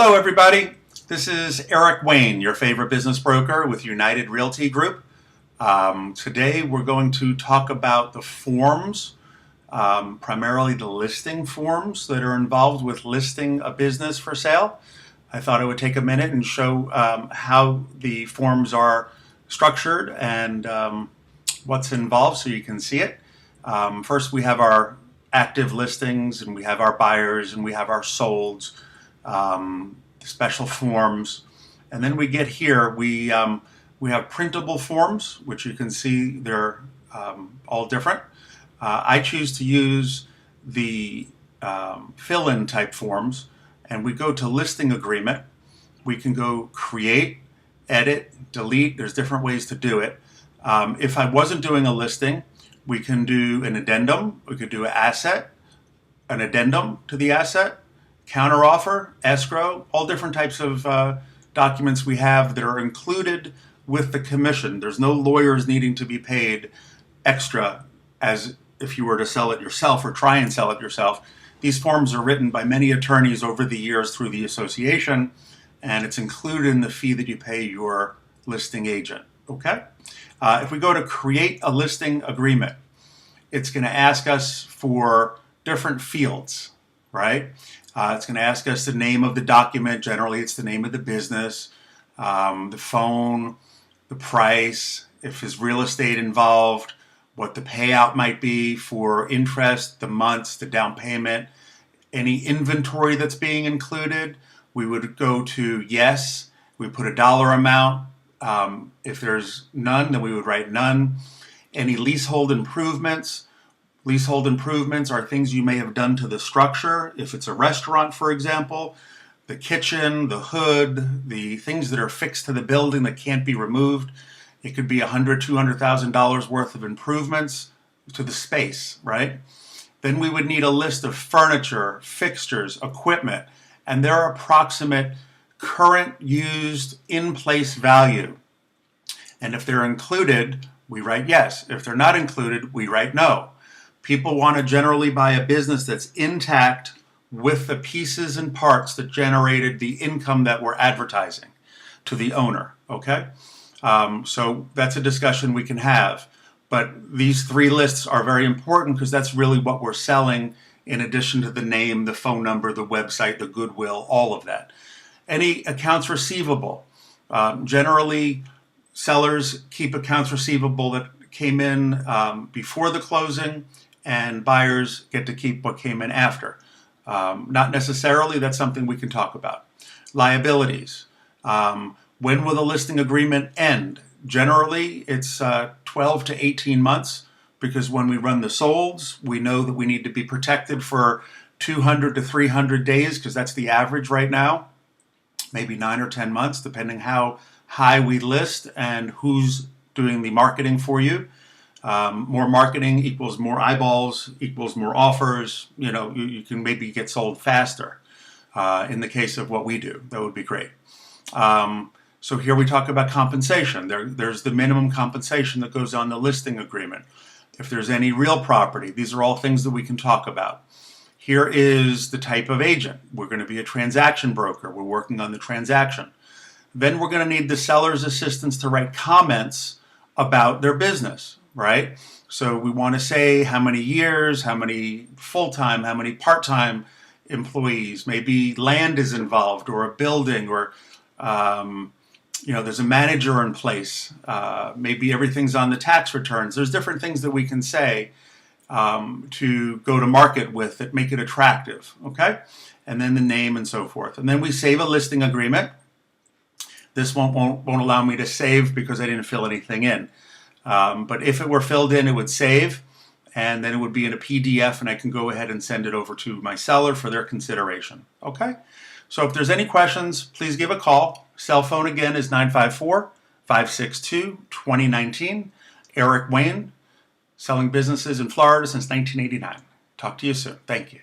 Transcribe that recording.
Hello everybody, this is Eric Wayne, your favorite business broker with United Realty Group. Today we're going to talk about the forms, primarily the listing forms that are involved with listing a business for sale. I thought I would take a minute and show how the forms are structured and what's involved so you can see it. First we have our active listings, and we have our buyers, and we have our solds, special forms, and then we get here, we have printable forms, which you can see they're all different. I choose to use the fill-in type forms, and we go to listing agreement. We can go create, edit, delete. There's different ways to do it. If I wasn't doing a listing, we can do an addendum. We could do an asset, an addendum to the asset, counteroffer, escrow, all different types of documents we have that are included with the commission. There's no lawyers needing to be paid extra as if you were to sell it yourself or try and sell it yourself. These forms are written by many attorneys over the years through the association, and it's included in the fee that you pay your listing agent. Okay? If we go to create a listing agreement, it's going to ask us for different fields, right? It's going to ask us the name of the document. Generally, it's the name of the business, the phone, the price, if there's real estate involved, what the payout might be for interest, the months, the down payment, any inventory that's being included. We would go to yes. We put a dollar amount. If there's none, then we would write none. Any leasehold improvements. Leasehold improvements are things you may have done to the structure. If it's a restaurant, for example, the kitchen, the hood, the things that are fixed to the building that can't be removed. It could be $100,000, $200,000 worth of improvements to the space, right? Then we would need a list of furniture, fixtures, equipment, and their approximate current used in-place value. And if they're included, we write yes. If they're not included, we write no. People want to generally buy a business that's intact with the pieces and parts that generated the income that we're advertising to the owner, okay? So that's a discussion we can have. But these three lists are very important because that's really what we're selling in addition to the name, the phone number, the website, the goodwill, all of that. Any accounts receivable. Generally, sellers keep accounts receivable that came in before the closing, and buyers get to keep what came in after. Not necessarily, that's something we can talk about. Liabilities. When will the listing agreement end? Generally, it's 12 to 18 months, because when we run the solds, we know that we need to be protected for 200 to 300 days, because that's the average right now. Maybe 9 or 10 months, depending how high we list and who's doing the marketing for you. More marketing equals more eyeballs, equals more offers. You know, you can maybe get sold faster. In the case of what we do, that would be great. So here we talk about compensation. There's the minimum compensation that goes on the listing agreement. If there's any real property, these are all things that we can talk about. Here is the type of agent. We're going to be a transaction broker. We're working on the transaction. Then we're going to need the seller's assistance to write comments about their business, right? So we want to say how many years, how many full-time, how many part-time employees, maybe land is involved, or a building, or there's a manager in place. Maybe everything's on the tax returns. There's different things that we can say to go to market with that make it attractive, okay? And then the name and so forth. And then we save a listing agreement. This won't allow me to save because I didn't fill anything in. But if it were filled in, it would save, and then it would be in a PDF, and I can go ahead and send it over to my seller for their consideration, okay? So if there's any questions, please give a call. Cell phone again is 954-562-2019. Eric Wayne, selling businesses in Florida since 1989. Talk to you soon. Thank you.